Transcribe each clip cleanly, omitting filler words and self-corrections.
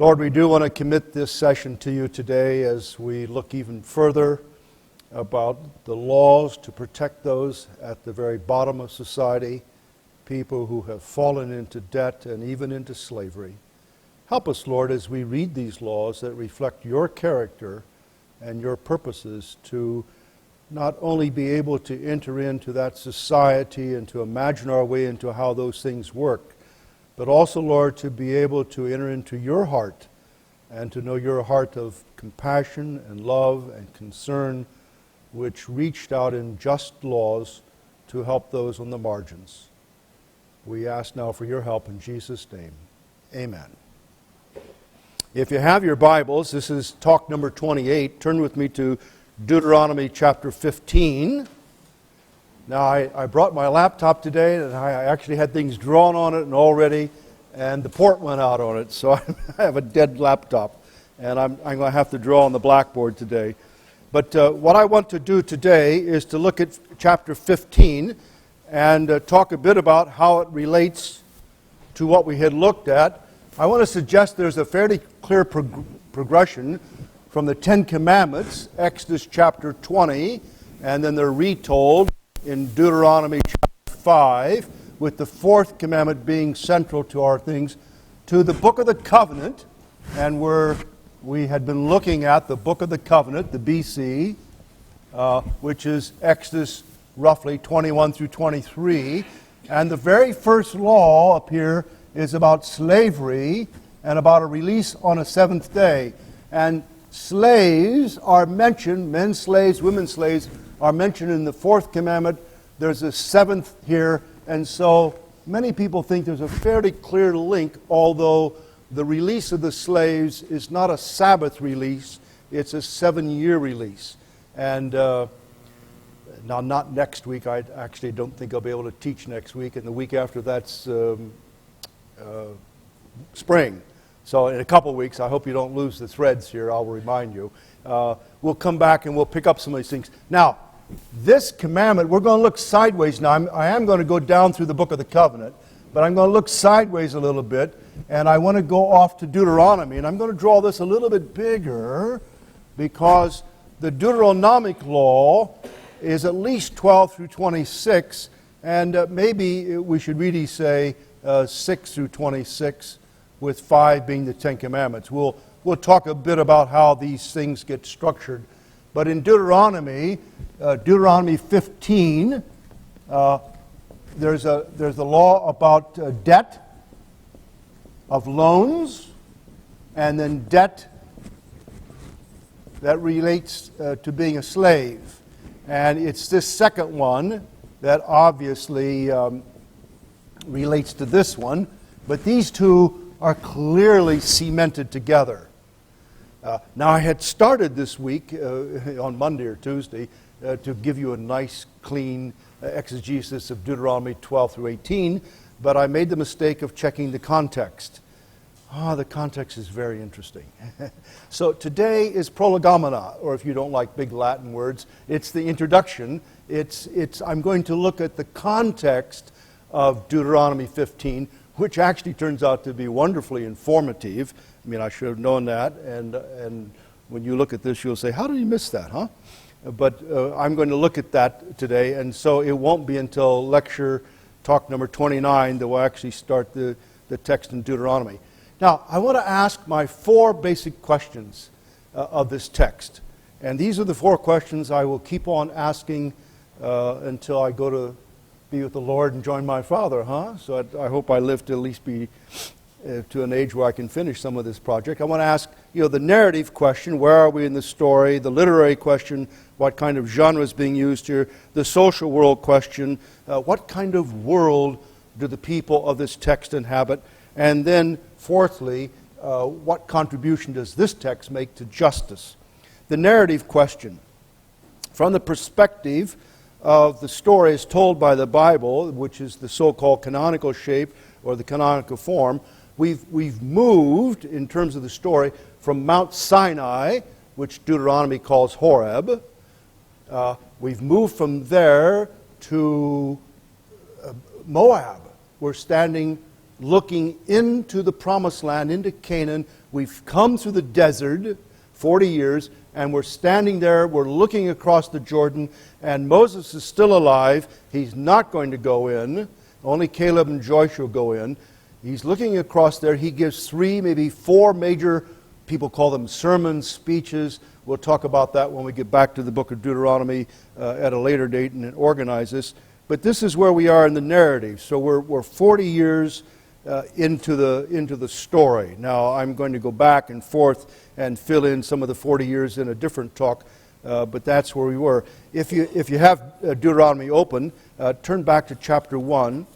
Lord, we do want to commit this session to you today as we look even further about the laws to protect those at the very bottom of society, people who have fallen into debt and even into slavery. Help us, Lord, as we read these laws that reflect your character and your purposes to not only be able to enter into that society and to imagine our way into how those things work, but also, Lord, to be able to enter into your heart and to know your heart of compassion and love and concern, which reached out in just laws to help those on the margins. We ask now for your help in Jesus' name. Amen. If you have your Bibles, this is talk number 28. Turn with me to Deuteronomy chapter 15. Now, I brought my laptop today, and I actually had things drawn on it and all ready, and the port went out on it, so I have a dead laptop, and I'm going to have to draw on the blackboard today. But what I want to do today is to look at chapter 15 and talk a bit about how it relates to what we had looked at. I want to suggest there's a fairly clear progression from the Ten Commandments, Exodus chapter 20, and then they're retold in Deuteronomy chapter 5, with the fourth commandment being central to our things, to the Book of the Covenant, and we had been looking at the Book of the Covenant, the BC, which is Exodus roughly 21 through 23, and the very first law up here is about slavery and about a release on a seventh day. And slaves are mentioned, men slaves, women slaves, are mentioned in the fourth commandment. There's a seventh here, and so many people think there's a fairly clear link, although the release of the slaves is not a Sabbath release, it's a 7-year release. And now, not next week. I actually don't think I'll be able to teach next week, and the week after that's spring. So in a couple weeks, I hope you don't lose the threads here, I'll remind you. We'll come back and we'll pick up some of these things. Now, this commandment, we're going to look sideways now. I am going to go down through the Book of the Covenant, but I'm going to look sideways a little bit, and I want to go off to Deuteronomy. And I'm going to draw this a little bit bigger because the Deuteronomic law is at least 12 through 26, and maybe we should really say 6 through 26, with 5 being the Ten Commandments. We'll talk a bit about how these things get structured. But in Deuteronomy 15, there's a law about debt of loans, and then debt that relates to being a slave. And it's this second one that obviously relates to this one, but these two are clearly cemented together. Now, I had started this week, on Monday or Tuesday, to give you a nice, clean exegesis of Deuteronomy 12 through 18, but I made the mistake of checking the context. The context is very interesting. So today is prolegomena, or if you don't like big Latin words, it's the introduction. I'm going to look at the context of Deuteronomy 15, which actually turns out to be wonderfully informative. I mean, I should have known that, and when you look at this, you'll say, how did you miss that, huh? But I'm going to look at that today, and so it won't be until lecture talk number 29 that we'll actually start the text in Deuteronomy. Now, I want to ask my 4 basic questions of this text, and these are the 4 questions I will keep on asking until I go to be with the Lord and join my Father, huh? So I hope I live to at least be to an age where I can finish some of this project. I want to ask, the narrative question, where are we in the story? The literary question, what kind of genre is being used here? The social world question, what kind of world do the people of this text inhabit? And then, fourthly, what contribution does this text make to justice? The narrative question, from the perspective of the story as told by the Bible, which is the so-called canonical shape or the canonical form, we've moved, in terms of the story, from Mount Sinai, which Deuteronomy calls Horeb. We've moved from there to Moab. We're standing looking into the promised land, into Canaan. We've come through the desert, 40 years, and we're standing there, we're looking across the Jordan, and Moses is still alive. He's not going to go in. Only Caleb and Joshua go in. He's looking across there. He gives 3, maybe 4 major, people call them sermons, speeches. We'll talk about that when we get back to the book of Deuteronomy at a later date and organize this. But this is where we are in the narrative. So we're 40 years into the story. Now I'm going to go back and forth and fill in some of the 40 years in a different talk, but that's where we were. If you have Deuteronomy open, turn back to chapter 1.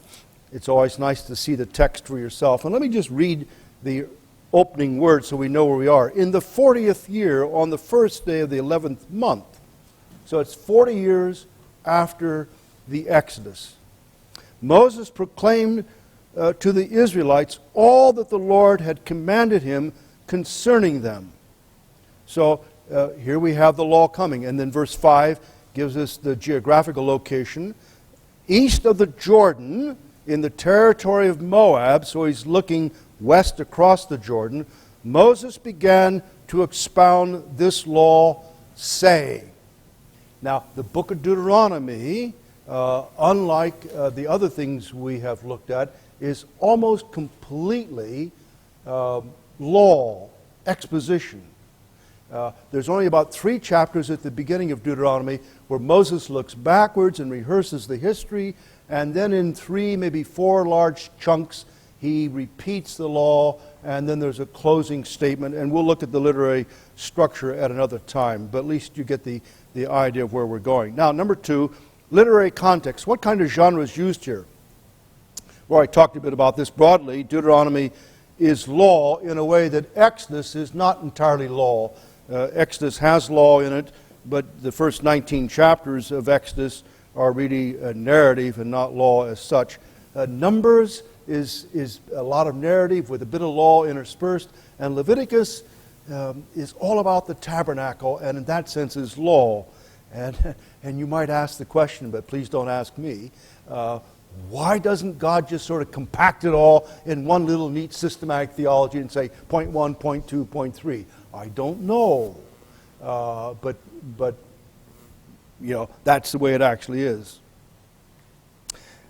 It's always nice to see the text for yourself. And let me just read the opening words so we know where we are. In the 40th year, on the first day of the 11th month. So it's 40 years after the Exodus. Moses proclaimed to the Israelites all that the Lord had commanded him concerning them. So here we have the law coming. And then verse 5 gives us the geographical location. East of the Jordan, in the territory of Moab, so he's looking west across the Jordan, Moses began to expound this law, saying. Now, the book of Deuteronomy, unlike the other things we have looked at, is almost completely law, exposition. There's only about 3 chapters at the beginning of Deuteronomy where Moses looks backwards and rehearses the history, and then in 3, maybe 4 large chunks, he repeats the law, and then there's a closing statement, and we'll look at the literary structure at another time, but at least you get the idea of where we're going. Now, number 2, literary context. What kind of genre is used here? Well, I talked a bit about this broadly. Deuteronomy is law in a way that Exodus is not entirely law. Exodus has law in it, but the first 19 chapters of Exodus are really a narrative and not law as such. Numbers is a lot of narrative with a bit of law interspersed, and Leviticus is all about the tabernacle, and in that sense is law. And you might ask the question, but please don't ask me, why doesn't God just sort of compact it all in one little neat systematic theology and say point 1, point 2, point 3? I don't know, but you know, that's the way it actually is.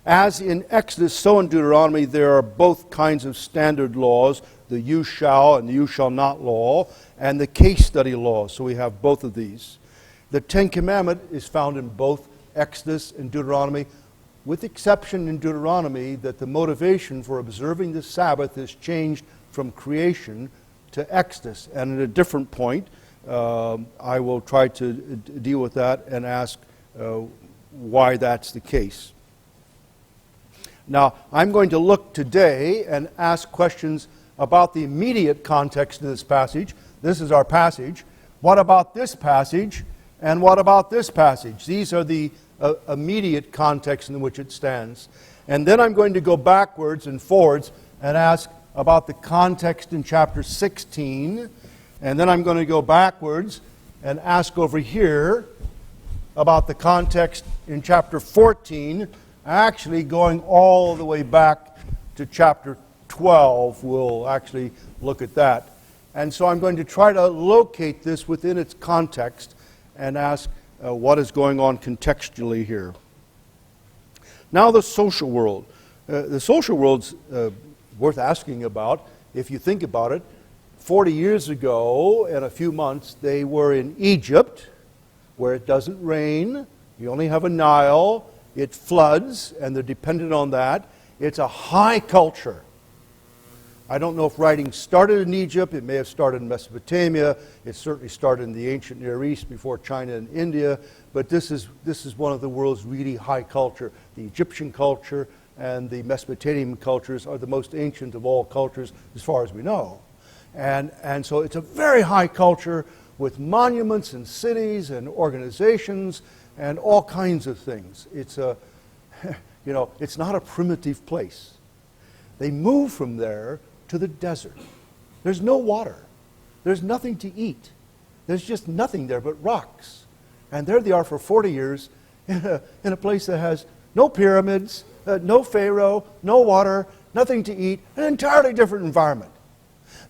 As in Exodus, so in Deuteronomy, there are both kinds of standard laws, the you shall and the you shall not law, and the case study law. So we have both of these. The Ten Commandment is found in both Exodus and Deuteronomy, with exception in Deuteronomy that the motivation for observing the Sabbath is changed from creation to Exodus. And at a different point, I will try to deal with that and ask why that's the case. Now, I'm going to look today and ask questions about the immediate context of this passage. This is our passage. What about this passage? And what about this passage? These are the immediate context in which it stands. And then I'm going to go backwards and forwards and ask about the context in chapter 16. And then I'm going to go backwards and ask over here about the context in chapter 14, actually going all the way back to chapter 12. We'll actually look at that. And so I'm going to try to locate this within its context and ask what is going on contextually here. Now the social world. The social world's worth asking about. If you think about it, 40 years ago, in a few months, they were in Egypt, where it doesn't rain. You only have a Nile. It floods, and they're dependent on that. It's a high culture. I don't know if writing started in Egypt. It may have started in Mesopotamia. It certainly started in the ancient Near East before China and India. But this is one of the world's really high culture. The Egyptian culture and the Mesopotamian cultures are the most ancient of all cultures as far as we know. And so it's a very high culture with monuments and cities and organizations and all kinds of things. It's it's not a primitive place. They move from there to the desert. There's no water. There's nothing to eat. There's just nothing there but rocks. And there they are for 40 years in a place that has no pyramids, no pharaoh, no water, nothing to eat, an entirely different environment.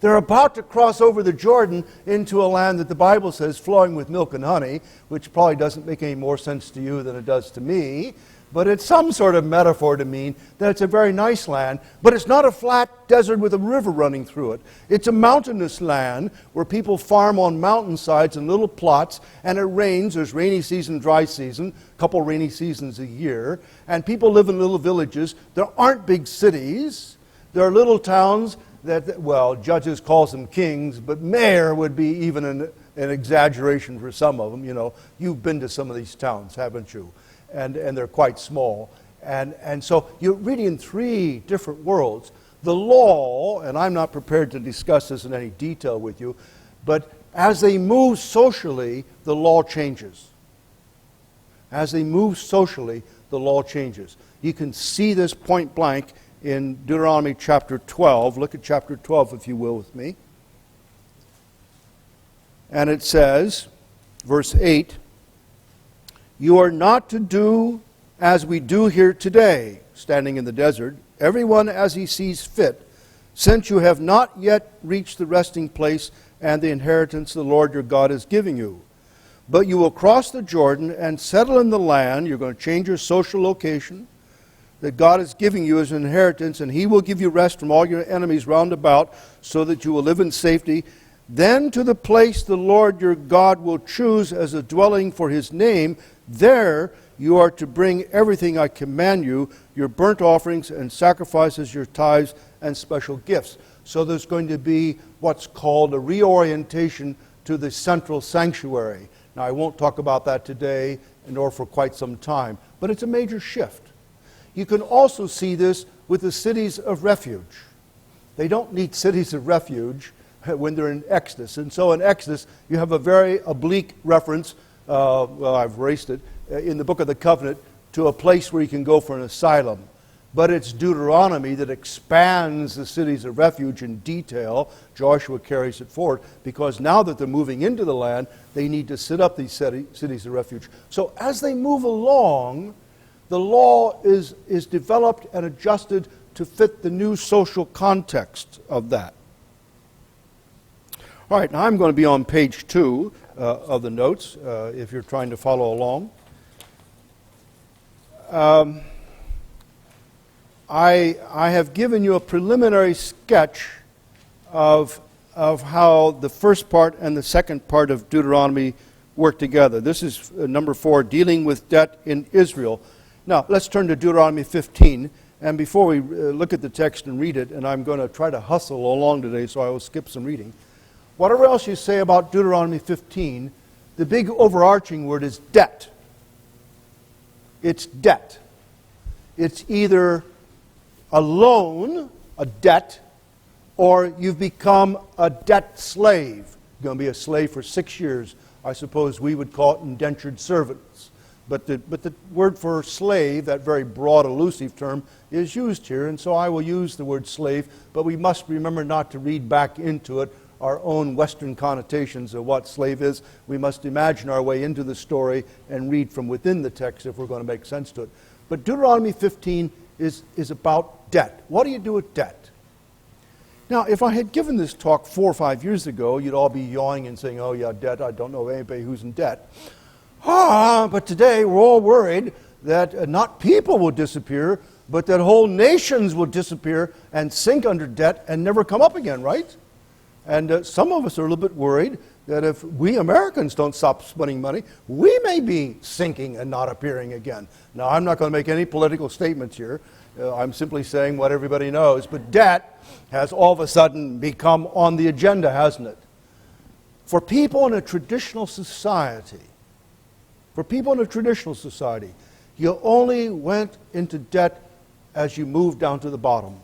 They're about to cross over the Jordan into a land that the Bible says flowing with milk and honey, which probably doesn't make any more sense to you than it does to me, but it's some sort of metaphor to mean that it's a very nice land, but it's not a flat desert with a river running through it. It's a mountainous land where people farm on mountainsides in little plots, and it rains. There's rainy season, dry season, a couple rainy seasons a year, and people live in little villages. There aren't big cities. There are little towns that, well, Judges calls them kings, but mayor would be even an exaggeration for some of them. You know, you've been to some of these towns, haven't you? And they're quite small. And so you're reading in three different worlds. The law, and I'm not prepared to discuss this in any detail with you, but as they move socially, the law changes. As they move socially, the law changes. You can see this point blank in Deuteronomy chapter 12. Look at chapter 12, if you will, with me. And it says, verse 8, "You are not to do as we do here today, standing in the desert, everyone as he sees fit, since you have not yet reached the resting place and the inheritance the Lord your God is giving you. But you will cross the Jordan and settle in the land." You're going to change your social location that God is giving you as an inheritance, and He will give you rest from all your enemies round about, so that you will live in safety. "Then to the place the Lord your God will choose as a dwelling for His name, there you are to bring everything I command you, your burnt offerings and sacrifices, your tithes and special gifts." So there's going to be what's called a reorientation to the central sanctuary. Now, I won't talk about that today, nor for quite some time, but it's a major shift. You can also see this with the cities of refuge. They don't need cities of refuge when they're in Exodus. And so in Exodus, you have a very oblique reference, well, I've erased it, in the Book of the Covenant, to a place where you can go for an asylum. But it's Deuteronomy that expands the cities of refuge in detail. Joshua carries it forward, because now that they're moving into the land, they need to set up these cities of refuge. So as they move along, the law is developed and adjusted to fit the new social context of that. All right, now I'm going to be on page 2 of the notes, if you're trying to follow along. I have given you a preliminary sketch of how the first part and the second part of Deuteronomy work together. This is number 4, dealing with debt in Israel. Now, let's turn to Deuteronomy 15. And before we look at the text and read it, and I'm going to try to hustle along today, so I will skip some reading. Whatever else you say about Deuteronomy 15, the big overarching word is debt. It's debt. It's either a loan, a debt, or you've become a debt slave. You're going to be a slave for 6 years. I suppose we would call it indentured servants. But the word for slave, that very broad, elusive term, is used here, and so I will use the word slave, but we must remember not to read back into it our own Western connotations of what slave is. We must imagine our way into the story and read from within the text if we're going to make sense to it. But Deuteronomy 15 is about debt. What do you do with debt? Now, if I had given this talk 4 or 5 years ago, you'd all be yawning and saying, "Oh yeah, debt, I don't know anybody who's in debt." But today we're all worried that not people will disappear, but that whole nations will disappear and sink under debt and never come up again, right? And some of us are a little bit worried that if we Americans don't stop spending money, we may be sinking and not appearing again. Now, I'm not going to make any political statements here. I'm simply saying what everybody knows. But debt has all of a sudden become on the agenda, hasn't it? For people in a traditional society, you only went into debt as you moved down to the bottom.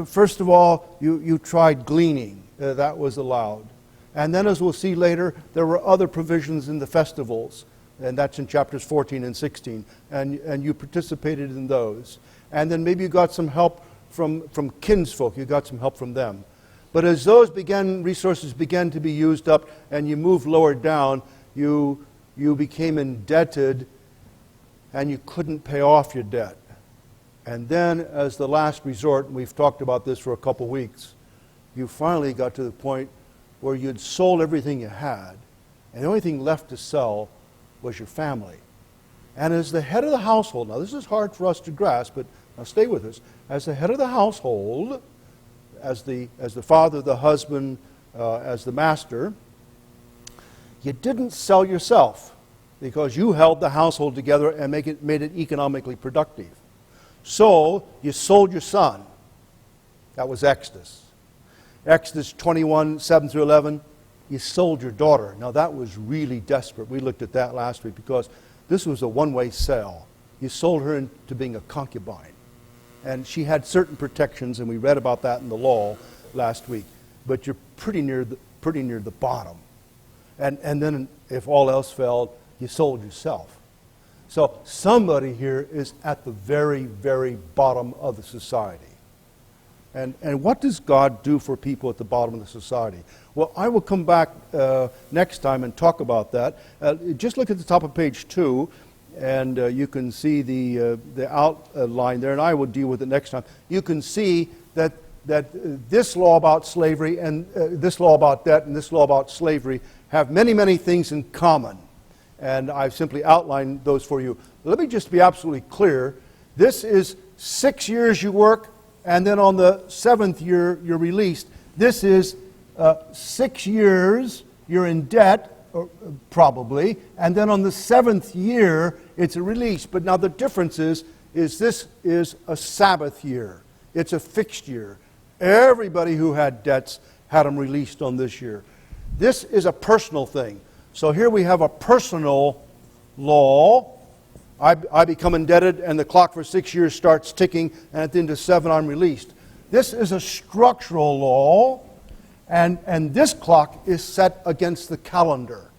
First of all, you tried gleaning. That was allowed. And then, as we'll see later, there were other provisions in the festivals, and that's in chapters 14 and 16, and you participated in those. And then maybe you got some help from kinsfolk. You got some help from them. But as those resources began to be used up and you moved lower down, you became indebted and you couldn't pay off your debt. And then as the last resort, and we've talked about this for a couple weeks, you finally got to the point where you'd sold everything you had, and the only thing left to sell was your family. And as the head of the household, now this is hard for us to grasp, but now stay with us. As the head of the household, as the father, the husband, as the master, you didn't sell yourself because you held the household together and made it economically productive. So you sold your son. That was Exodus. Exodus 21, 7 through 11, you sold your daughter. Now that was really desperate. We looked at that last week because this was a one-way sale. You sold her into being a concubine. And she had certain protections, and we read about that in the law last week. But you're pretty near the bottom. And then if all else failed, you sold yourself. So somebody here is at the very, very bottom of the society. And what does God do for people at the bottom of the society? Well, I will come back next time and talk about that. Just look at the top of page 2, and you can see the outline there, and I will deal with it next time. You can see that this law about slavery and this law about debt and this law about slavery have many, many things in common. And I've simply outlined those for you. Let me just be absolutely clear. This is 6 years you work, and then on the 7th year you're released. This is 6 years you're in debt, probably, and then on the 7th year it's a release. But now the difference is this is a Sabbath year. It's a fixed year. Everybody who had debts had them released on this year. This is a personal thing. So here we have a personal law. I become indebted, and the clock for 6 years starts ticking, and at the end of 7, I'm released. This is a structural law, and this clock is set against the calendar.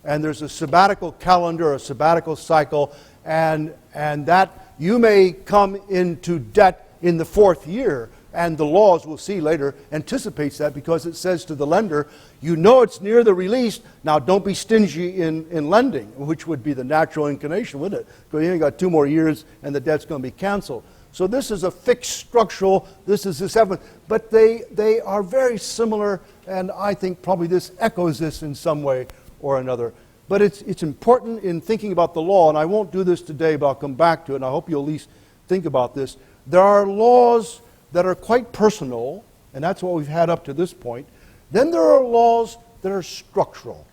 And there's a sabbatical calendar, a sabbatical cycle, and that you may come into debt in the 4th year. And the law, as we'll see later, anticipates that because it says to the lender, you know it's near the release, now don't be stingy in lending, which would be the natural inclination, wouldn't it? Because you only got 2 more years and the debt's going to be canceled. So this is a fixed structural, this is the 7th, but they are very similar, and I think probably this echoes this in some way or another. But it's important in thinking about the law, and I won't do this today, but I'll come back to it, and I hope you'll at least think about this. There are laws that are quite personal, and that's what we've had up to this point. Then there are laws that are structural.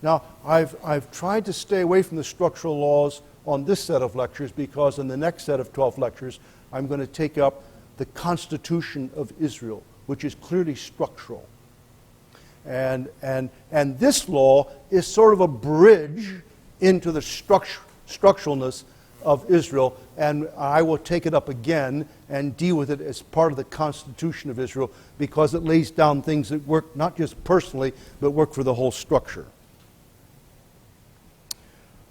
Now, I've tried to stay away from the structural laws on this set of lectures because in the next set of 12 lectures, I'm going to take up the Constitution of Israel, which is clearly structural. And this law is sort of a bridge into the structuralness of Israel, and I will take it up again and deal with it as part of the Constitution of Israel because it lays down things that work not just personally, but work for the whole structure.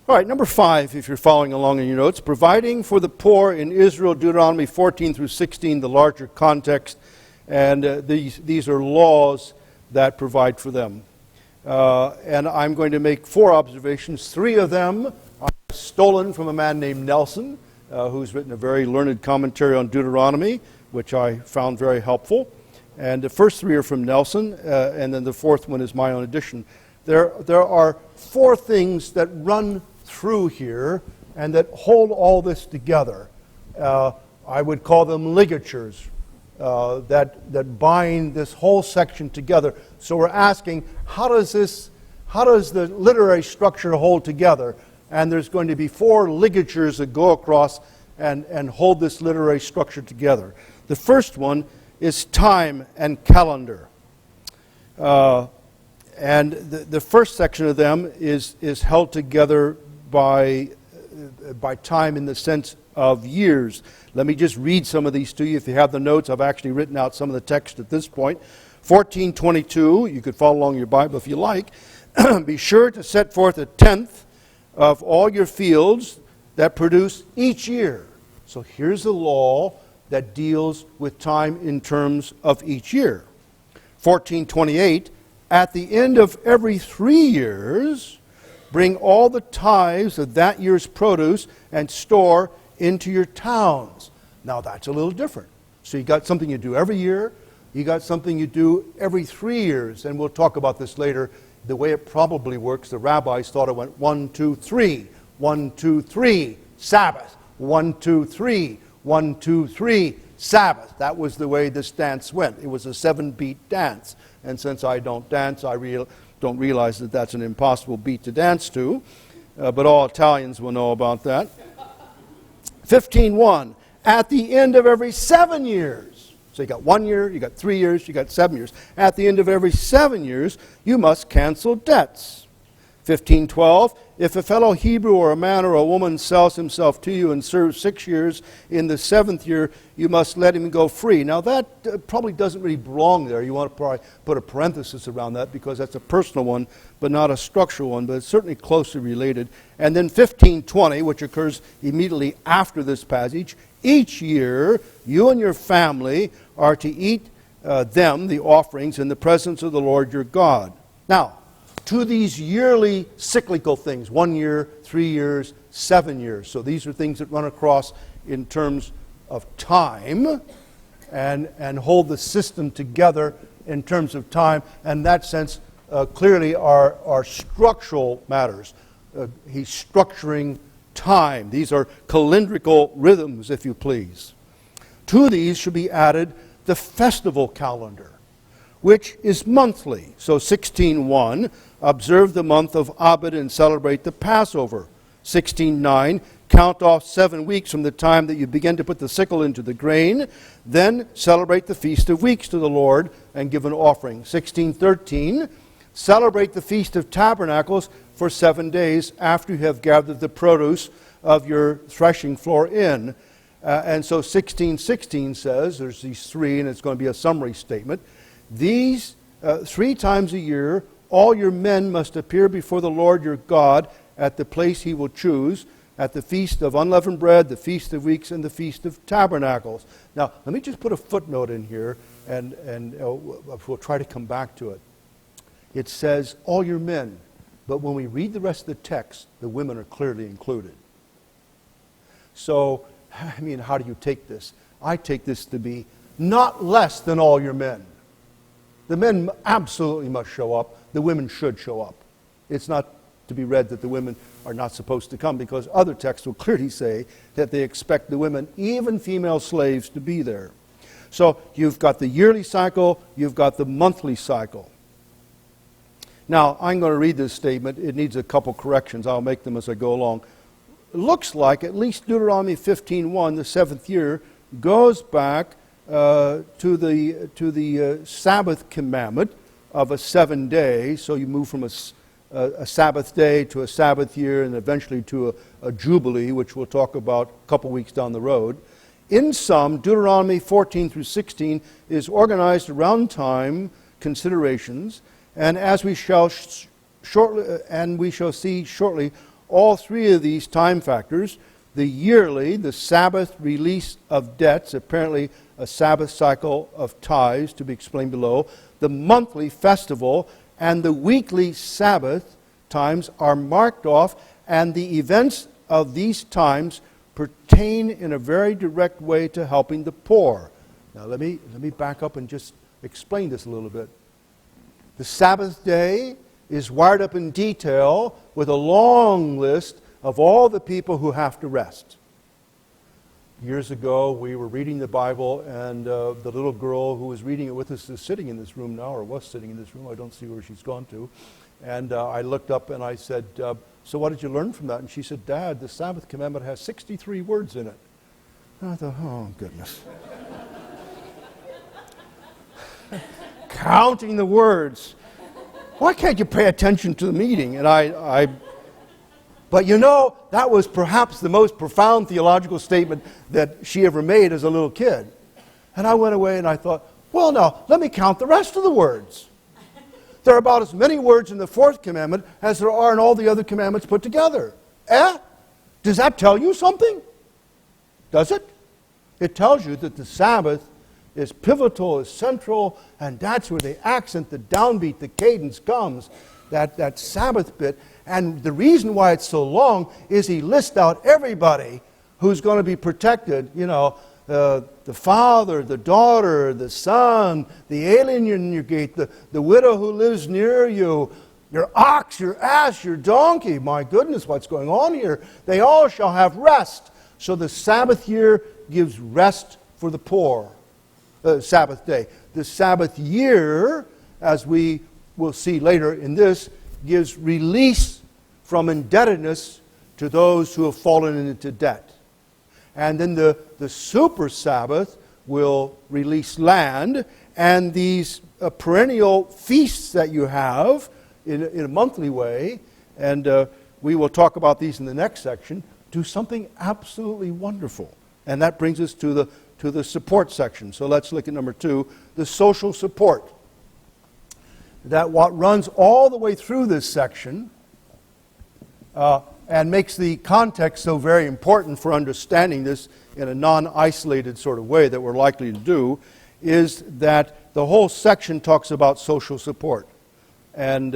All right, number 5, if you're following along in your notes, providing for the poor in Israel, Deuteronomy 14 through 16, the larger context, and these are laws that provide for them. And I'm going to make 4 observations. 3 of them are stolen from a man named Nelson, who's written a very learned commentary on Deuteronomy, which I found very helpful. And the first 3 are from Nelson, and then the 4th one is my own addition. There are 4 things that run through here and that hold all this together. I would call them ligatures that bind this whole section together. So we're asking, how does the literary structure hold together? And there's going to be 4 ligatures that go across and hold this literary structure together. The first one is time and calendar. And the first section of them is held together by time in the sense of years. Let me just read some of these to you. If you have the notes, I've actually written out some of the text at this point. 14:22, you could follow along in your Bible if you like. Be sure to set forth a tenth of all your fields that produce each year. So here's a law that deals with time in terms of each year. 14:28, at the end of every 3 years, bring all the tithes of that year's produce and store into your towns. Now that's a little different. So you got something you do every year, you got something you do every 3 years, and we'll talk about this later. The way it probably works, the rabbis thought it went 1, 2, 3, 1, 2, 3, Sabbath, 1, 2, 3, 1, 2, 3, Sabbath. That was the way this dance went. It was a 7-beat dance. And since I don't dance, I don't realize that that's an impossible beat to dance to. But all Italians will know about that. 15:1, at the end of every 7 years. So you got 1 year, you got 3 years, you got 7 years. At the end of every 7 years, you must cancel debts. 15:12, if a fellow Hebrew or a man or a woman sells himself to you and serves 6 years, in the 7th year you must let him go free. Now that probably doesn't really belong there. You want to probably put a parenthesis around that because that's a personal one, but not a structural one, but it's certainly closely related. And then 15:20, which occurs immediately after this passage, each year you and your family are to eat the offerings, in the presence of the Lord your God. Now, to these yearly cyclical things, 1 year, 3 years, 7 years. So these are things that run across in terms of time and hold the system together in terms of time. And in that sense, clearly are structural matters. He's structuring time. These are calendrical rhythms, if you please. To these should be added the festival calendar, which is monthly. So 16:1, observe the month of Abib and celebrate the Passover. 16:9, count off 7 weeks from the time that you begin to put the sickle into the grain. Then celebrate the Feast of Weeks to the Lord and give an offering. 16:13, celebrate the Feast of Tabernacles for 7 days after you have gathered the produce of your threshing floor in. And so 16:16 says, there's these three, and it's going to be a summary statement. These 3 times a year, all your men must appear before the Lord your God at the place he will choose, at the Feast of Unleavened Bread, the Feast of Weeks, and the Feast of Tabernacles. Now, let me just put a footnote in here, and we'll try to come back to it. It says, all your men, but when we read the rest of the text, the women are clearly included. So, I mean, how do you take this? I take this to be not less than all your men. The men absolutely must show up. The women should show up. It's not to be read that the women are not supposed to come, because other texts will clearly say that they expect the women, even female slaves, to be there. So you've got the yearly cycle, you've got the monthly cycle. Now, I'm going to read this statement. It needs a couple corrections. I'll make them as I go along. It looks like at least Deuteronomy 15:1, the 7th year, goes back to the Sabbath commandment of a 7-day. So you move from a Sabbath day to a Sabbath year and eventually to a Jubilee, which we'll talk about a couple weeks down the road. In sum, Deuteronomy 14 through 16 is organized around time considerations, and as we shall see shortly, all 3 of these time factors, the yearly, the Sabbath release of debts, apparently a Sabbath cycle of tithes, to be explained below, the monthly festival, and the weekly Sabbath times are marked off, and the events of these times pertain in a very direct way to helping the poor. Now let me back up and just explain this a little bit. The Sabbath day is wired up in detail with a long list of all the people who have to rest. Years ago, we were reading the Bible, and the little girl who was reading it with us is sitting in this room now, or was sitting in this room. I don't see where she's gone to. And I looked up and I said, so what did you learn from that? And she said, Dad, the Sabbath commandment has 63 words in it. And I thought, oh, goodness. Counting the words. Why can't you pay attention to the meeting? And but you know, that was perhaps the most profound theological statement that she ever made as a little kid. And I went away and I thought, well, now, let me count the rest of the words. There are about as many words in the 4th commandment as there are in all the other commandments put together. Does that tell you something? Does it? It tells you that the Sabbath is pivotal, is central, and that's where the accent, the downbeat, the cadence comes, that Sabbath bit. And the reason why it's so long is he lists out everybody who's going to be protected. The father, the daughter, the son, the alien in your gate, the widow who lives near you, your ox, your ass, your donkey. My goodness, what's going on here? They all shall have rest. So the Sabbath year gives rest for the poor. Sabbath day. The Sabbath year, as we will see later in this, gives release from indebtedness to those who have fallen into debt. And then the super Sabbath will release land, and these perennial feasts that you have in a monthly way, and we will talk about these in the next section, do something absolutely wonderful. And that brings us to the support section. So let's look at number 2, the social support. That what runs all the way through this section and makes the context so very important for understanding this in a non-isolated sort of way that we're likely to do, is that the whole section talks about social support. And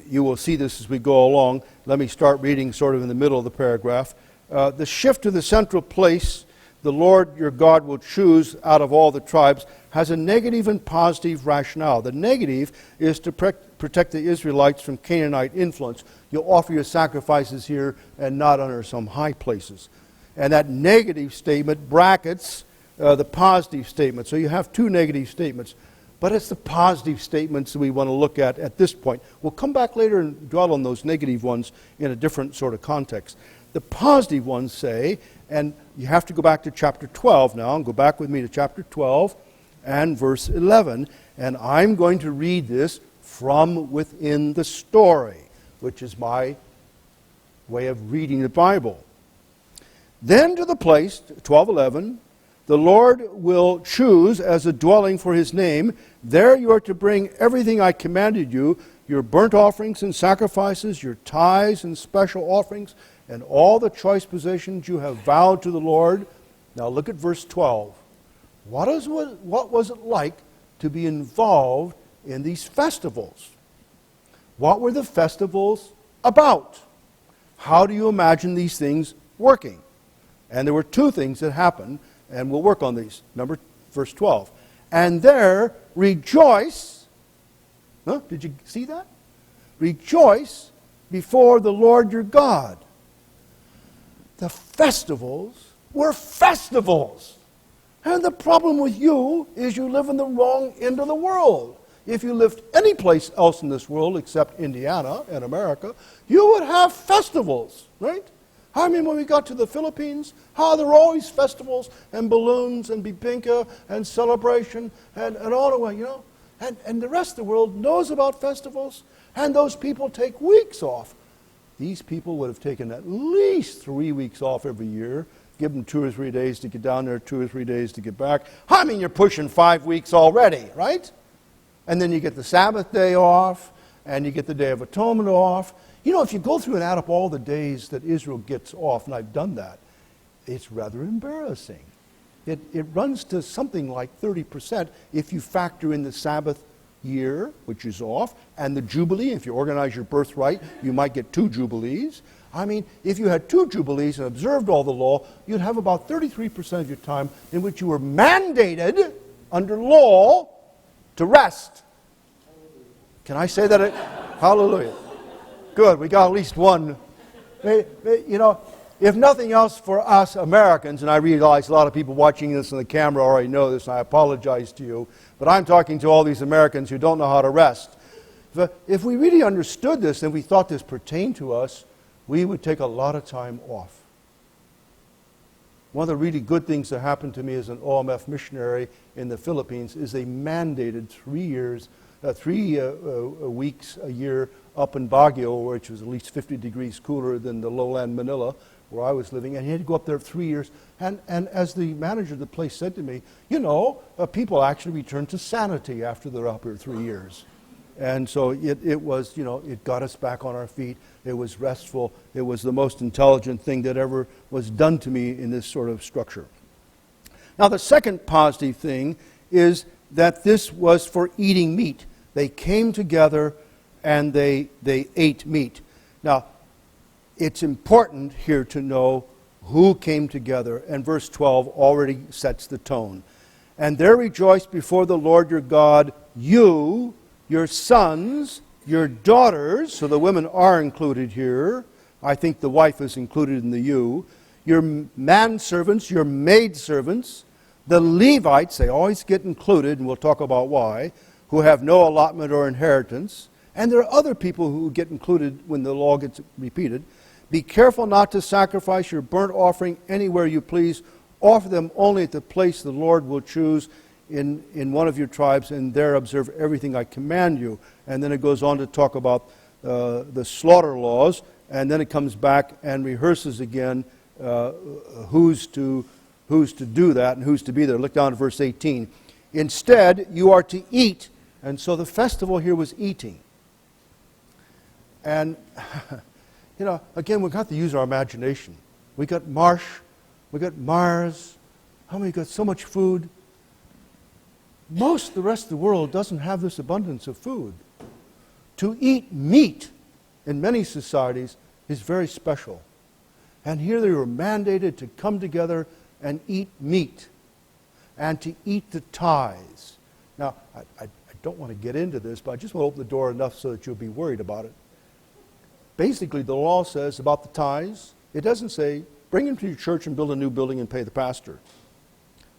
you will see this as we go along. Let me start reading sort of in the middle of the paragraph. The shift to the central place the Lord your God will choose out of all the tribes has a negative and positive rationale. The negative is to protect the Israelites from Canaanite influence. You'll offer your sacrifices here and not under some high places. And that negative statement brackets the positive statement. So you have 2 negative statements. But it's the positive statements that we want to look at this point. We'll come back later and dwell on those negative ones in a different sort of context. The positive ones say, and you have to go back to chapter 12 now, and go back with me to chapter 12 and verse 11, and I'm going to read this from within the story, which is my way of reading the Bible. Then to the place, 12:11, the Lord will choose as a dwelling for his name. There you are to bring everything I commanded you, your burnt offerings and sacrifices, your tithes and special offerings, and all the choice possessions you have vowed to the Lord. Now look at verse 12. What was it like to be involved in these festivals? What were the festivals about? How do you imagine these things working? And there were 2 things that happened, and we'll work on these. Verse 12. And there rejoice. Huh? Did you see that? Rejoice before the Lord your God. The festivals were festivals. And the problem with you is you live in the wrong end of the world. If you lived any place else in this world except Indiana and America, you would have festivals, right? I mean, when we got to the Philippines, there were always festivals and balloons and bibingka and celebration and all the way, And the rest of the world knows about festivals, and those people take weeks off. These people would have taken at least 3 weeks off every year, give them 2 or 3 days to get down there, 2 or 3 days to get back. I mean, you're pushing 5 weeks already, right? And then you get the Sabbath day off, and you get the Day of Atonement off. If you go through and add up all the days that Israel gets off, and I've done that, it's rather embarrassing. It runs to something like 30% if you factor in the Sabbath year, which is off, and the Jubilee. If you organize your birthright, you might get 2 Jubilees. I mean, if you had 2 Jubilees and observed all the law, you'd have about 33% of your time in which you were mandated under law to rest. Can I say that? Hallelujah. Good, we got at least one. If nothing else for us Americans, and I realize a lot of people watching this on the camera already know this, and I apologize to you, but I'm talking to all these Americans who don't know how to rest. If we really understood this and we thought this pertained to us, we would take a lot of time off. One of the really good things that happened to me as an OMF missionary in the Philippines is they mandated 3 weeks a year up in Baguio, which was at least 50 degrees cooler than the lowland Manila, where I was living, and he had to go up there 3 years. And as the manager of the place said to me, people actually return to sanity after they're up here 3 years. And so it was, it got us back on our feet. It was restful. It was the most intelligent thing that ever was done to me in this sort of structure. Now, the second positive thing is that this was for eating meat. They came together and they ate meat. Now, it's important here to know who came together. And verse 12 already sets the tone. And there rejoice before the Lord your God, you, your sons, your daughters, so the women are included here. I think the wife is included in the you. Your manservants, your maidservants, the Levites, they always get included, and we'll talk about why, who have no allotment or inheritance. And there are other people who get included when the law gets repeated. Be careful not to sacrifice your burnt offering anywhere you please. Offer them only at the place the Lord will choose in one of your tribes, and there observe everything I command you. And then it goes on to talk about the slaughter laws, and then it comes back and rehearses again who's to do that and who's to be there. Look down at verse 18. Instead, you are to eat. And so the festival here was eating. And, again, we've got to use our imagination. We got marsh, we got Mars, we got so much food. Most of the rest of the world doesn't have this abundance of food. To eat meat in many societies is very special. And here they were mandated to come together and eat meat and to eat the tithes. Now, I don't want to get into this, but I just want to open the door enough so that you'll be worried about it. Basically, the law says about the tithes, it doesn't say, bring them to your church and build a new building and pay the pastor.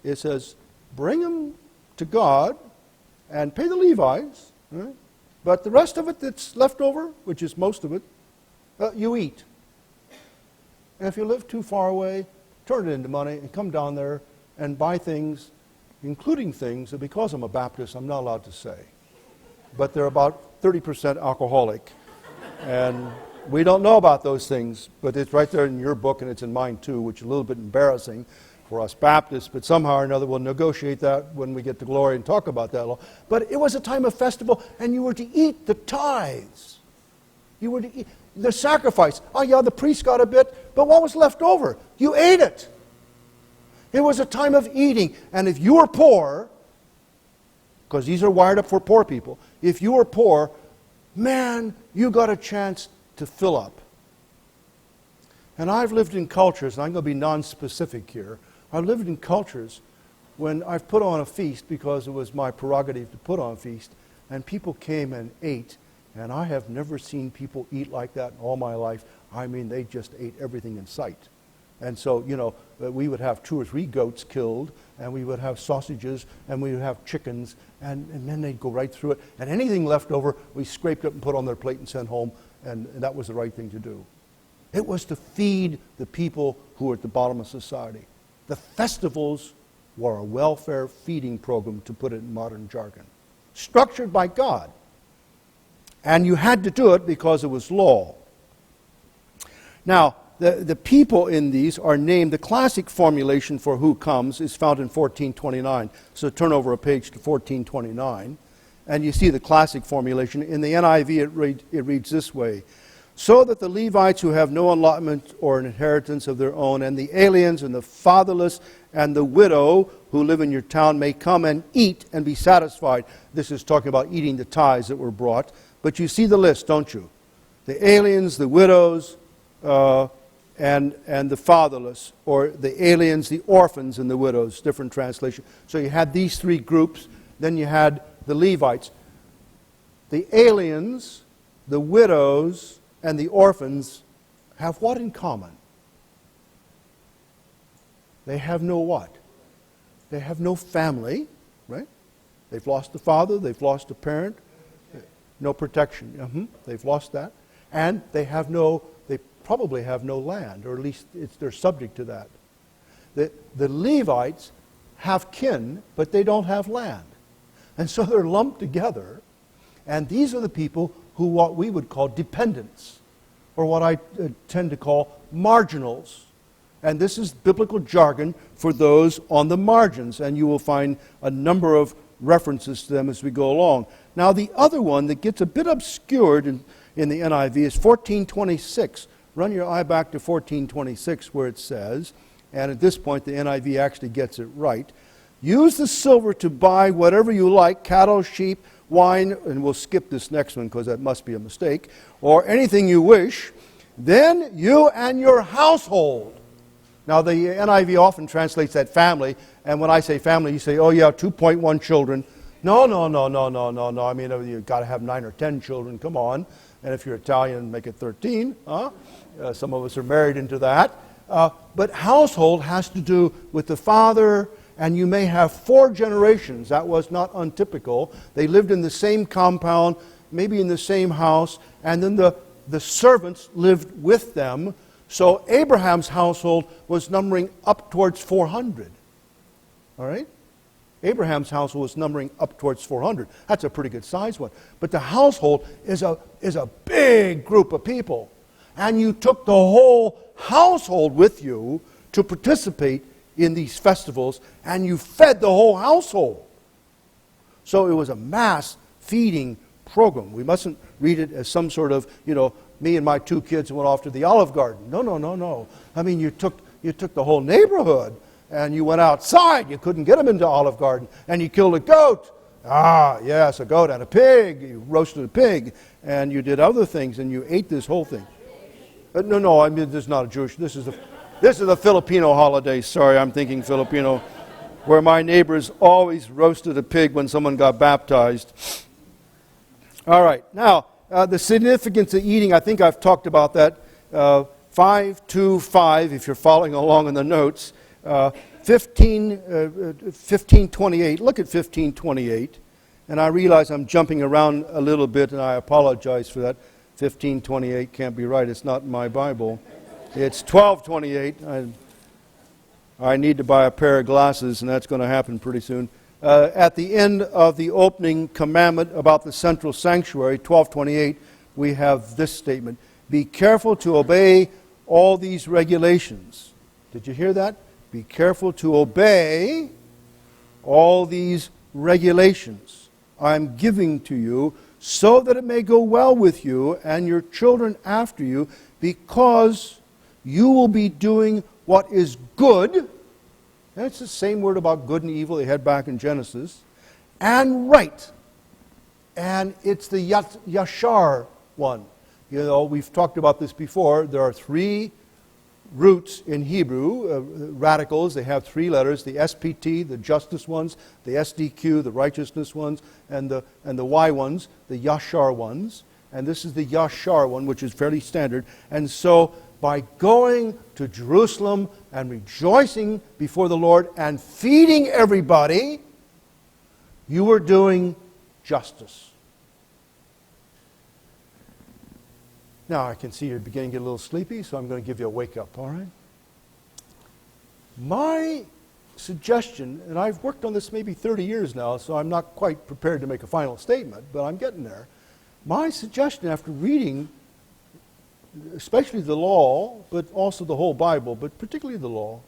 It says, bring them to God and pay the Levites, right? But the rest of it that's left over, which is most of it, you eat. And if you live too far away, turn it into money and come down there and buy things, including things that because I'm a Baptist, I'm not allowed to say. But they're about 30% alcoholic. And we don't know about those things, but it's right there in your book and it's in mine too, which is a little bit embarrassing for us Baptists, but somehow or another we'll negotiate that when we get to glory and talk about that law. But it was a time of festival, and you were to eat the tithes. You were to eat the sacrifice. Oh yeah, the priest got a bit, but what was left over? You ate it. It was a time of eating, and if you were poor, because these are wired up for poor people, if you were poor, man, you got a chance to fill up. And I've lived in cultures, and I'm going to be non-specific here, I've lived in cultures when I've put on a feast because it was my prerogative to put on a feast, and people came and ate, and I have never seen people eat like that in all my life. I mean, they just ate everything in sight. And so, we would have 2 or 3 goats killed, and we would have sausages, and we would have chickens, and then they'd go right through it. And anything left over, we scraped up and put on their plate and sent home, and that was the right thing to do. It was to feed the people who were at the bottom of society. The festivals were a welfare feeding program, to put it in modern jargon, structured by God. And you had to do it because it was law. Now, the people in these are named. The classic formulation for who comes is found in 1429. So turn over a page to 1429, and you see the classic formulation. In the NIV, it reads this way: so that the Levites who have no allotment or an inheritance of their own, and the aliens and the fatherless and the widow who live in your town may come and eat and be satisfied. This is talking about eating the tithes that were brought. But you see the list, don't you? The aliens, the widows, and the fatherless, or the aliens, the orphans, and the widows, different translation. So you had these 3 groups. Then you had the Levites. The aliens, the widows, and the orphans have what in common? They have no what? They have no family, right? They've lost the father, they've lost a parent, no protection. They've lost that. And they probably have no land, or at least they're subject to that. The Levites have kin, but they don't have land. And so they're lumped together, and these are the people who what we would call dependents, or what I tend to call marginals. And this is biblical jargon for those on the margins, and you will find a number of references to them as we go along. Now, the other one that gets a bit obscured in the NIV is 1426. Run your eye back to 1426 where it says, and at this point the NIV actually gets it right, use the silver to buy whatever you like, cattle, sheep, wine, and we'll skip this next one because that must be a mistake, or anything you wish, then you and your household. Now, the NIV often translates that family, and when I say family, you say, oh yeah, 2.1 children. No. I mean, you've got to have 9 or 10 children, come on. And if you're Italian, make it 13. Some of us are married into that. But household has to do with the father, and you may have 4 generations. That was not untypical. They lived in the same compound, maybe in the same house, and then the servants lived with them. So Abraham's household was numbering up towards 400. All right? Abraham's household was numbering up towards 400. That's a pretty good size one. But the household is a big group of people. And you took the whole household with you to participate in these festivals, and you fed the whole household. So it was a mass feeding program. We mustn't read it as some sort of, me and my 2 kids went off to the Olive Garden. No. I mean, you took the whole neighborhood, and you went outside. You couldn't get them into Olive Garden, and you killed a goat. Yes, a goat and a pig. You roasted a pig, and you did other things, and you ate this whole thing. No, I mean, this is not a Jewish. This is a Filipino holiday. Sorry, I'm thinking Filipino, where my neighbors always roasted a pig when someone got baptized. All right, now, the significance of eating, I think I've talked about that. 5:2:5, if you're following along in the notes. 15:28. Look at 15:28. And I realize I'm jumping around a little bit, and I apologize for that. 15:28 can't be right. It's not in my Bible. It's 12:28. I need to buy a pair of glasses, and that's going to happen pretty soon. At the end of the opening commandment about the central sanctuary, 12:28, we have this statement: be careful to obey all these regulations. Did you hear that? Be careful to obey all these regulations I'm giving to you, so that it may go well with you and your children after you, because you will be doing what is good. That's the same word about good and evil they had back in Genesis. And right. And it's the Yashar one. We've talked about this before. There are 3 roots in Hebrew, radicals. They have 3 letters: the SPT, the justice ones; the SDQ, the righteousness ones; and the Y ones, the Yashar ones. And this is the Yashar one, which is fairly standard. And so, by going to Jerusalem and rejoicing before the Lord and feeding everybody, you were doing justice. Now, I can see you're beginning to get a little sleepy, so I'm going to give you a wake-up, all right? My suggestion, and I've worked on this maybe 30 years now, so I'm not quite prepared to make a final statement, but I'm getting there. My suggestion after reading, especially the law, but also the whole Bible, but particularly the law,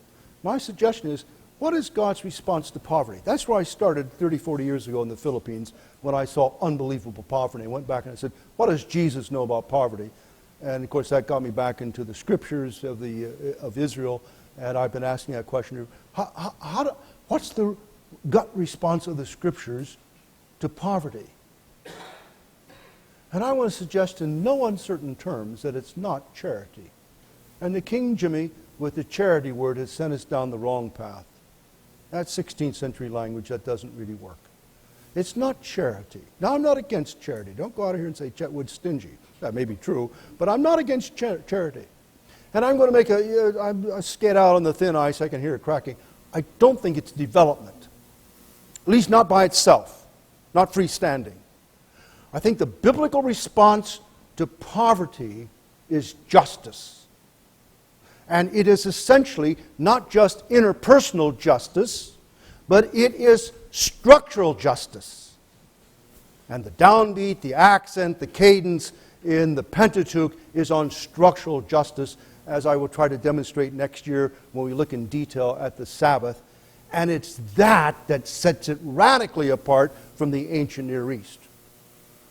my suggestion is, what is God's response to poverty? That's where I started 30, 40 years ago in the Philippines, when I saw unbelievable poverty. I went back and I said, what does Jesus know about poverty? And of course that got me back into the scriptures of Israel, and I've been asking that question. What's the gut response of the scriptures to poverty? And I want to suggest in no uncertain terms that it's not charity. And the King Jimmy, with the charity word, has sent us down the wrong path. That's 16th century language. That doesn't really work. It's not charity. Now, I'm not against charity. Don't go out of here and say Chetwood's stingy. That may be true, but I'm not against charity. And I'm going to make I skate out on the thin ice. I can hear it cracking. I don't think it's development. At least not by itself. Not freestanding. I think the biblical response to poverty is justice. And it is essentially not just interpersonal justice, but it is structural justice. And the downbeat, the accent, the cadence in the Pentateuch is on structural justice, as I will try to demonstrate next year when we look in detail at the Sabbath. And it's that sets it radically apart from the ancient Near East.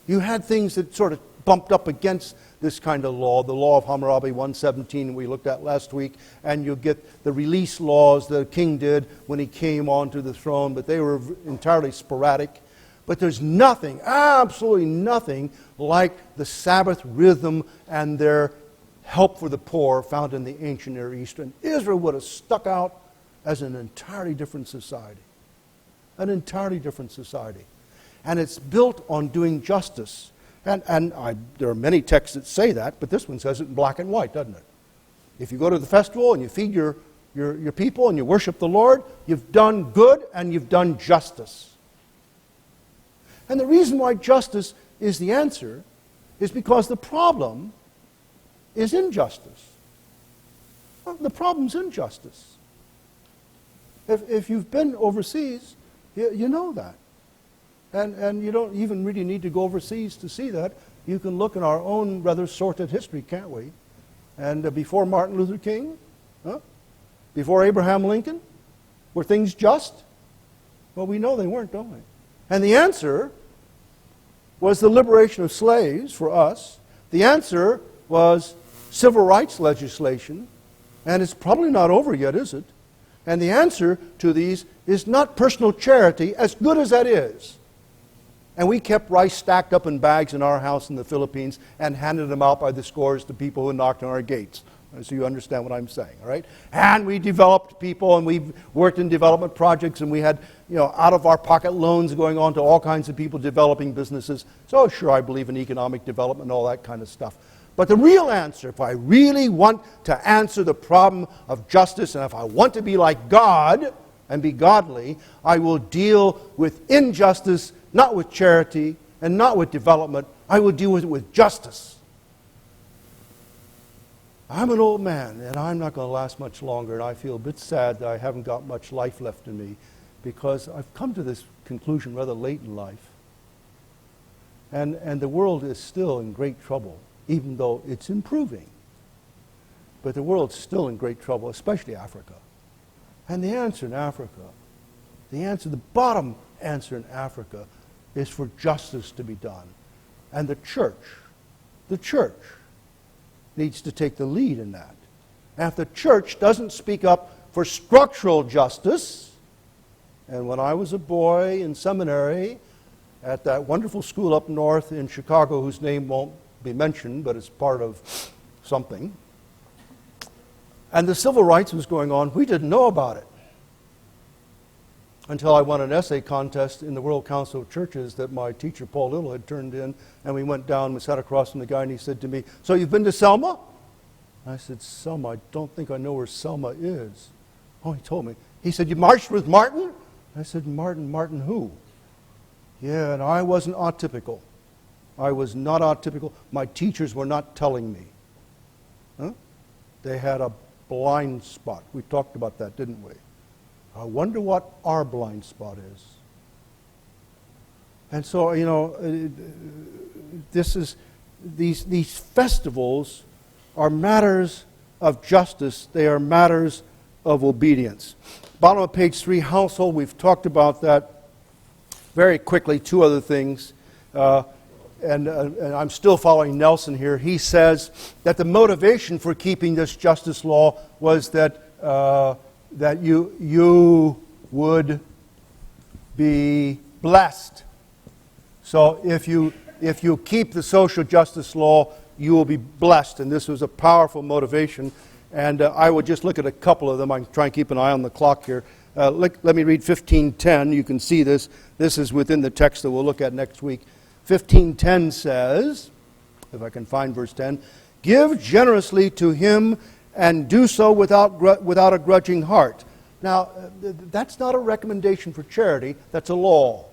You had things that sort of bumped up against this kind of law, the law of Hammurabi 117 we looked at last week, and you get the release laws the king did when he came onto the throne, but they were entirely sporadic. But there's nothing, absolutely nothing, like the Sabbath rhythm and their help for the poor found in the ancient Near East, and Israel would have stuck out as an entirely different society. An entirely different society. And it's built on doing justice. And there are many texts that say that, but this one says it in black and white, doesn't it? If you go to the festival and you feed your people and you worship the Lord, you've done good and you've done justice. And the reason why justice is the answer is because the problem is injustice. Well, the problem's injustice. If you've been overseas, you know that. And you don't even really need to go overseas to see that. You can look in our own rather sordid history, can't we? And before Martin Luther King, before Abraham Lincoln, were things just? Well, we know they weren't, don't we? And the answer was the liberation of slaves for us. The answer was civil rights legislation. And it's probably not over yet, is it? And the answer to these is not personal charity, as good as that is. And we kept rice stacked up in bags in our house in the Philippines and handed them out by the scores to people who knocked on our gates. So you understand what I'm saying, all right? And we developed people, and we worked in development projects, and we had, out-of-our-pocket loans going on to all kinds of people developing businesses. So sure, I believe in economic development and all that kind of stuff. But the real answer, if I really want to answer the problem of justice, and if I want to be like God and be godly, I will deal with injustice, not with charity and not with development. I will deal with it with justice. I'm an old man, and I'm not going to last much longer, and I feel a bit sad that I haven't got much life left in me, because I've come to this conclusion rather late in life. And the world is still in great trouble, even though it's improving. But the world's still in great trouble, especially Africa. And the answer in Africa, the bottom answer in Africa, is for justice to be done. And the church needs to take the lead in that. And if the church doesn't speak up for structural justice, and when I was a boy in seminary at that wonderful school up north in Chicago, whose name won't be mentioned, but it's part of something, and the civil rights was going on, we didn't know about it until I won an essay contest in the World Council of Churches that my teacher, Paul Little, had turned in, and we went down, we sat across from the guy, and he said to me, "So you've been to Selma?" I said, "Selma? I don't think I know where Selma is." Oh, he told me. He said, "You marched with Martin?" I said, Martin who?" Yeah, and I wasn't atypical. I was not atypical. My teachers were not telling me. They had a blind spot. We talked about that, didn't we? I wonder what our blind spot is. And so, these festivals are matters of justice. They are matters of obedience. Bottom of page 3, household. We've talked about that very quickly. Two other things. And I'm still following Nelson here. He says that the motivation for keeping this justice law was that you would be blessed. So if you keep the social justice law, you will be blessed. And this was a powerful motivation. And I will just look at a couple of them. I'm trying to keep an eye on the clock here. Let me read 15:10. You can see this. This is within the text that we'll look at next week. 15:10 says, if I can find verse 10, "Give generously to him and do so without a grudging heart." Now, that's not a recommendation for charity. That's a law.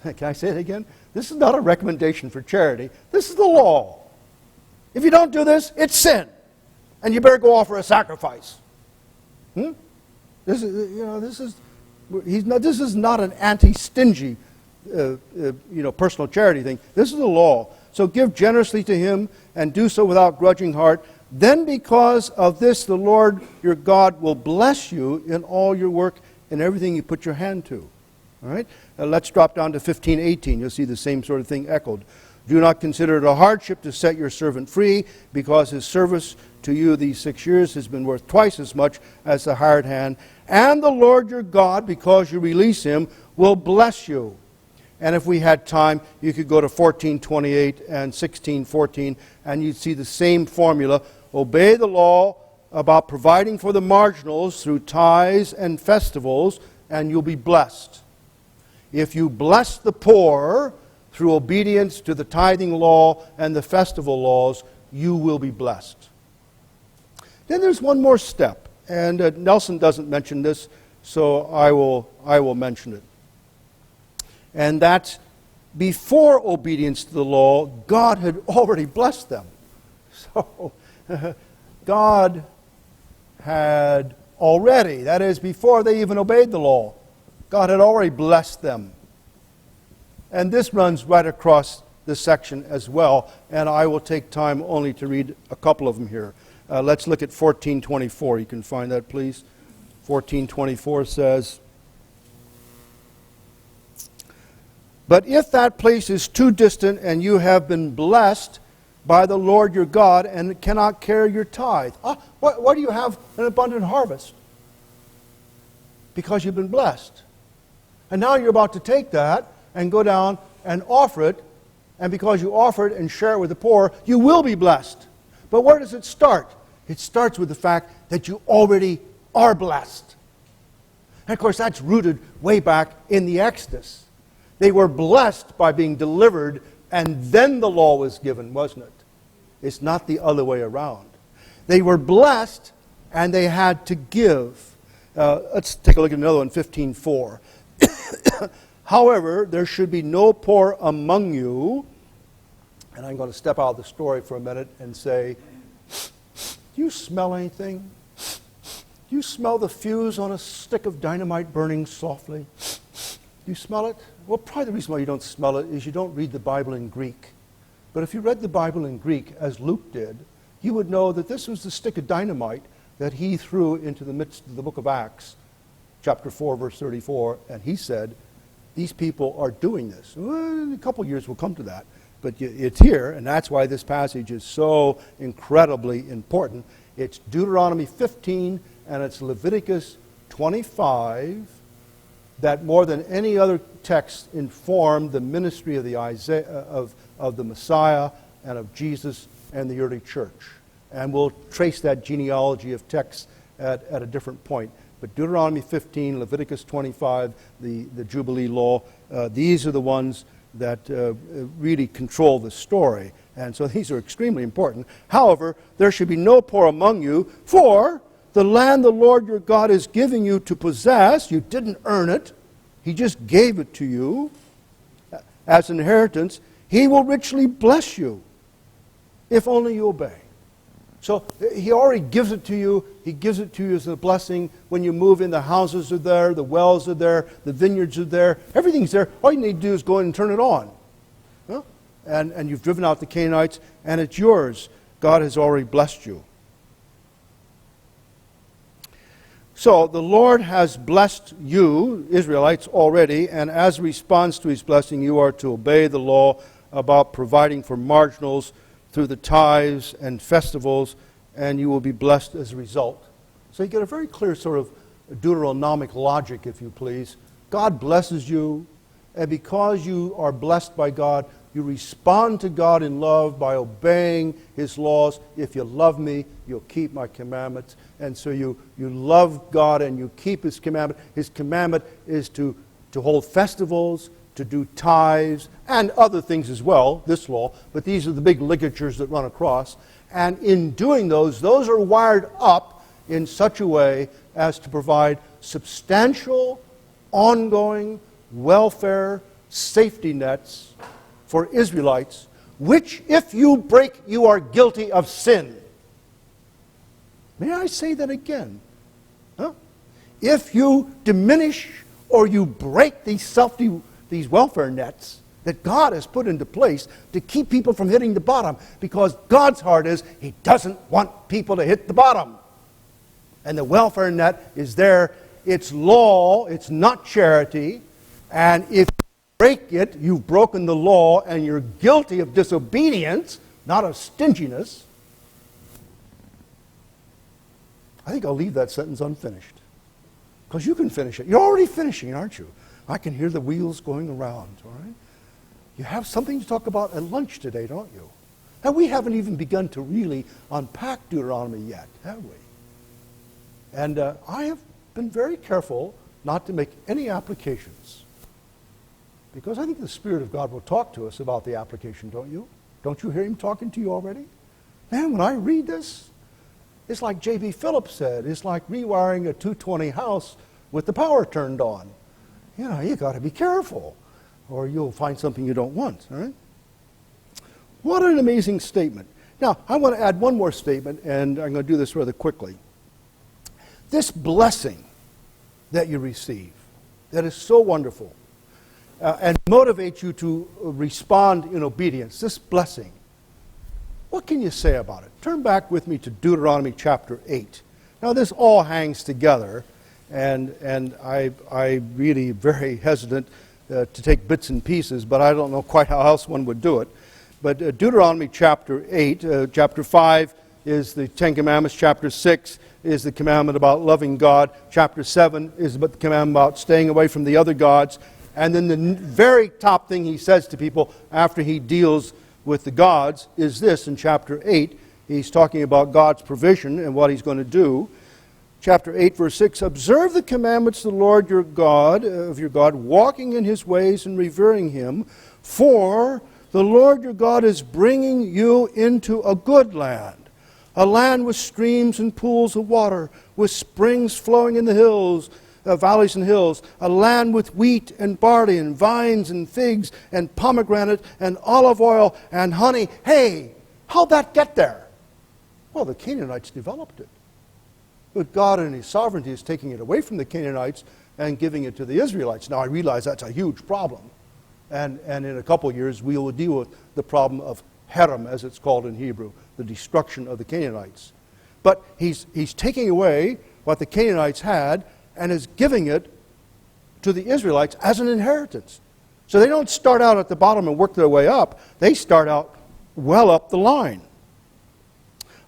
Can I say it again? This is not a recommendation for charity. This is the law. If you don't do this, it's sin. And you better go offer a sacrifice. This is not an anti-stingy personal charity thing. This is the law. So give generously to him and do so without grudging heart. Then because of this, the Lord your God will bless you in all your work and everything you put your hand to. All right? Now let's drop down to 15:18. You'll see the same sort of thing echoed. "Do not consider it a hardship to set your servant free, because his service to you these 6 years has been worth twice as much as the hired hand. And the Lord your God, because you release him, will bless you. And if we had time, you could go to 14:28 and 16:14, and you'd see the same formula. Obey the law about providing for the marginals through tithes and festivals, and you'll be blessed. If you bless the poor through obedience to the tithing law and the festival laws, you will be blessed. Then there's one more step, and Nelson doesn't mention this, so I will mention it. And that's before obedience to the law, God had already blessed them. So God had already, that is, before they even obeyed the law, God had already blessed them. And this runs right across this section as well, and I will take time only to read a couple of them here. Let's look at 14:24. You can find that, please. 14:24 says, "But if that place is too distant and you have been blessed by the Lord your God and cannot carry your tithe." Why do you have an abundant harvest? Because you've been blessed. And now you're about to take that and go down and offer it, and because you offer it and share it with the poor, you will be blessed. But where does it start? It starts with the fact that you already are blessed. And of course, that's rooted way back in the Exodus. They were blessed by being delivered, and then the law was given, wasn't it? It's not the other way around. They were blessed, and they had to give. Let's take a look at another one, 15:4. "However, there should be no poor among you." And I'm going to step out of the story for a minute and say, do you smell anything? Do you smell the fuse on a stick of dynamite burning softly? Do you smell it? Well, probably the reason why you don't smell it is you don't read the Bible in Greek. But if you read the Bible in Greek, as Luke did, you would know that this was the stick of dynamite that he threw into the midst of the book of Acts, chapter 4, verse 34, and he said, these people are doing this. Well, in a couple of years we'll come to that, but it's here, and that's why this passage is so incredibly important. It's Deuteronomy 15, and it's Leviticus 25, that more than any other text informed the ministry of the Messiah and of Jesus and the early church. And we'll trace that genealogy of texts at a different point. But Deuteronomy 15, Leviticus 25, the Jubilee law, these are the ones that really control the story. And so these are extremely important. "However, there should be no poor among you, for the land the Lord your God is giving you to possess," you didn't earn it, he just gave it to you as an inheritance, "he will richly bless you if only you obey." So he already gives it to you. He gives it to you as a blessing. When you move in, the houses are there, the wells are there, the vineyards are there, everything's there. All you need to do is go in and turn it on. Huh? And you've driven out the Canaanites, and it's yours. God has already blessed you. So the Lord has blessed you, Israelites, already, and as a response to his blessing, you are to obey the law about providing for marginals through the tithes and festivals, and you will be blessed as a result. So you get a very clear sort of Deuteronomic logic, if you please. God blesses you, and because you are blessed by God, you respond to God in love by obeying his laws. If you love me, you'll keep my commandments. And so you love God and you keep his commandment. His commandment is to hold festivals, to do tithes, and other things as well, this law, but these are the big ligatures that run across. And in doing those are wired up in such a way as to provide substantial, ongoing welfare safety nets for Israelites, which, if you break, you are guilty of sin. May I say that again? Huh? If you diminish or you break these welfare nets that God has put into place to keep people from hitting the bottom, because God's heart is he doesn't want people to hit the bottom. And the welfare net is there. It's law, it's not charity. And if you break it, you've broken the law and you're guilty of disobedience, not of stinginess. I think I'll leave that sentence unfinished, because you can finish it. You're already finishing, aren't you? I can hear the wheels going around, all right? You have something to talk about at lunch today, don't you? And we haven't even begun to really unpack Deuteronomy yet, have we? And I have been very careful not to make any applications, because I think the Spirit of God will talk to us about the application, don't you? Don't you hear Him talking to you already? Man, when I read this, it's like J.B. Phillips said, it's like rewiring a 220 house with the power turned on. You know, you got to be careful, or you'll find something you don't want, all right? What an amazing statement. Now, I want to add one more statement, and I'm going to do this rather quickly. This blessing that you receive, that is so wonderful, and motivates you to respond in obedience, this blessing, what can you say about it? Turn back with me to Deuteronomy chapter 8. Now, this all hangs together, and I really very hesitant to take bits and pieces, but I don't know quite how else one would do it. But Deuteronomy chapter 8, chapter 5 is the Ten Commandments, chapter 6 is the commandment about loving God, chapter 7 is about the commandment about staying away from the other gods, and then the very top thing he says to people after he deals with the gods is this in chapter 8. He's talking about God's provision and what He's going to do. Chapter 8, verse 6, observe the commandments of the Lord your God, walking in His ways and revering Him, for the Lord your God is bringing you into a good land, a land with streams and pools of water, with springs flowing in the hills, valleys and hills, a land with wheat and barley and vines and figs and pomegranate and olive oil and honey. Hey, how'd that get there? Well, the Canaanites developed it. But God in His sovereignty is taking it away from the Canaanites and giving it to the Israelites. Now, I realize that's a huge problem. And in a couple of years, we will deal with the problem of Herem, as it's called in Hebrew, the destruction of the Canaanites. But he's taking away what the Canaanites had and is giving it to the Israelites as an inheritance. So they don't start out at the bottom and work their way up. They start out well up the line.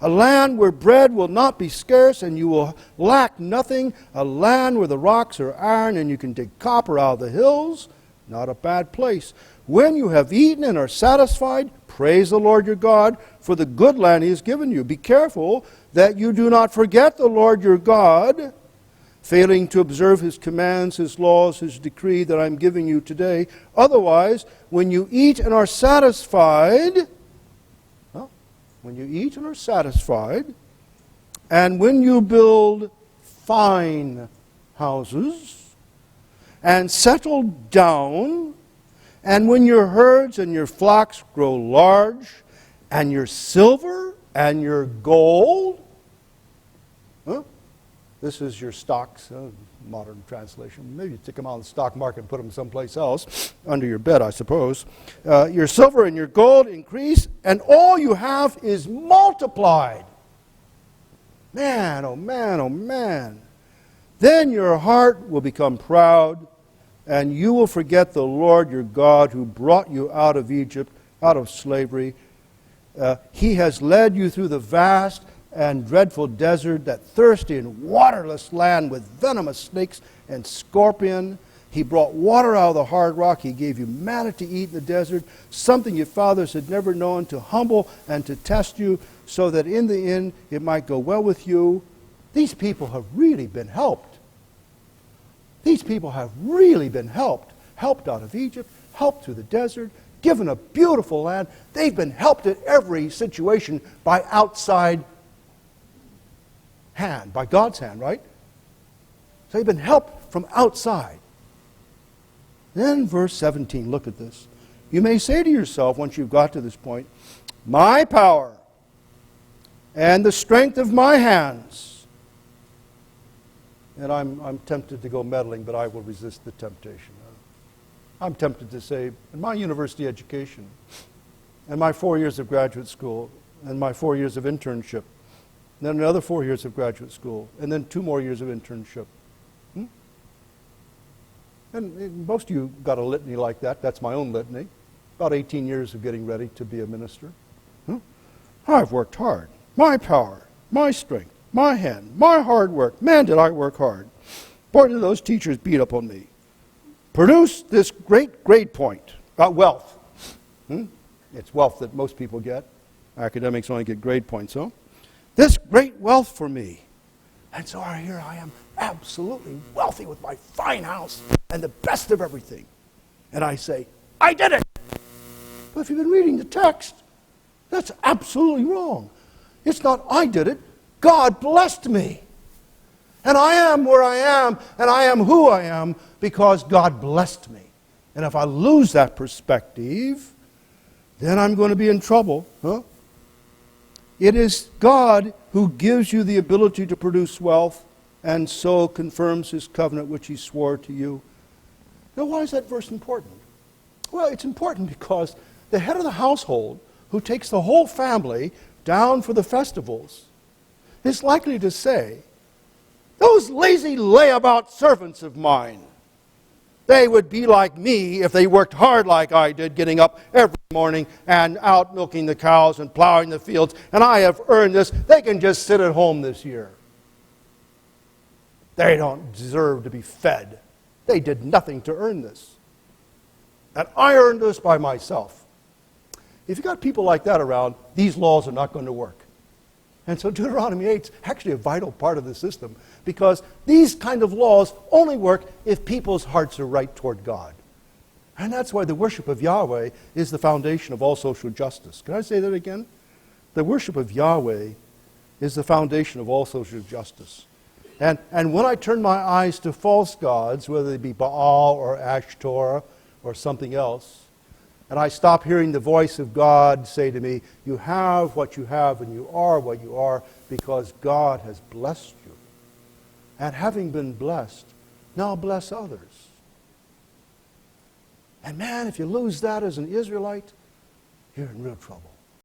A land where bread will not be scarce and you will lack nothing. A land where the rocks are iron and you can dig copper out of the hills. Not a bad place. When you have eaten and are satisfied, praise the Lord your God for the good land He has given you. Be careful that you do not forget the Lord your God, failing to observe His commands, His laws, His decree that I'm giving you today. Otherwise, when you eat and are satisfied, and when you build fine houses, and settle down, and when your herds and your flocks grow large, and your silver and your gold, this is your stocks, modern translation. Maybe you take them out of the stock market and put them someplace else, under your bed, I suppose. Your silver and your gold increase, and all you have is multiplied. Man, oh man, oh man. Then your heart will become proud, and you will forget the Lord your God who brought you out of Egypt, out of slavery. He has led you through the vast and dreadful desert, that thirsty and waterless land with venomous snakes and scorpion. He brought water out of the hard rock. He gave you manna to eat in the desert, something your fathers had never known, to humble and to test you, so that in the end it might go well with you. These people have really been helped. These people have really been helped out of Egypt, helped through the desert, given a beautiful land. They've been helped at every situation by outside hand, by God's hand, right? So they've been helped from outside. Then verse 17, look at this. You may say to yourself, once you've got to this point, my power and the strength of my hands. And I'm tempted to go meddling, but I will resist the temptation. I'm tempted to say, in my university education, and my 4 years of graduate school, and my 4 years of internship, and then another 4 years of graduate school, and then 2 more years of internship. And most of you got a litany like that. That's my own litany. About 18 years of getting ready to be a minister. I've worked hard. My power, my strength, my hand, my hard work. Man, did I work hard. Boy, did those teachers beat up on me. produce this great grade point, wealth. It's wealth that most people get. Academics only get grade points, huh? This great wealth for me. And so here I am, absolutely wealthy with my fine house and the best of everything. And I say, I did it. But if you've been reading the text, that's absolutely wrong. It's not I did it. God blessed me. And I am where I am, and I am who I am because God blessed me. And if I lose that perspective, then I'm going to be in trouble. Huh? It is God who gives you the ability to produce wealth and so confirms his covenant which he swore to you. Now, why is that verse important? Well, it's important because the head of the household who takes the whole family down for the festivals is likely to say, those lazy layabout servants of mine, they would be like me if they worked hard like I did, getting up every morning and out milking the cows and plowing the fields, and I have earned this. They can just sit at home this year. They don't deserve to be fed. They did nothing to earn this. And I earned this by myself. If you've got people like that around, these laws are not going to work. And so Deuteronomy 8 is actually a vital part of the system because these kind of laws only work if people's hearts are right toward God. And that's why the worship of Yahweh is the foundation of all social justice. Can I say that again? The worship of Yahweh is the foundation of all social justice. And when I turn my eyes to false gods, whether they be Baal or Ashtoreth or something else, and I stop hearing the voice of God say to me, you have what you have and you are what you are because God has blessed you. And having been blessed, now bless others. And man, if you lose that as an Israelite, you're in real trouble.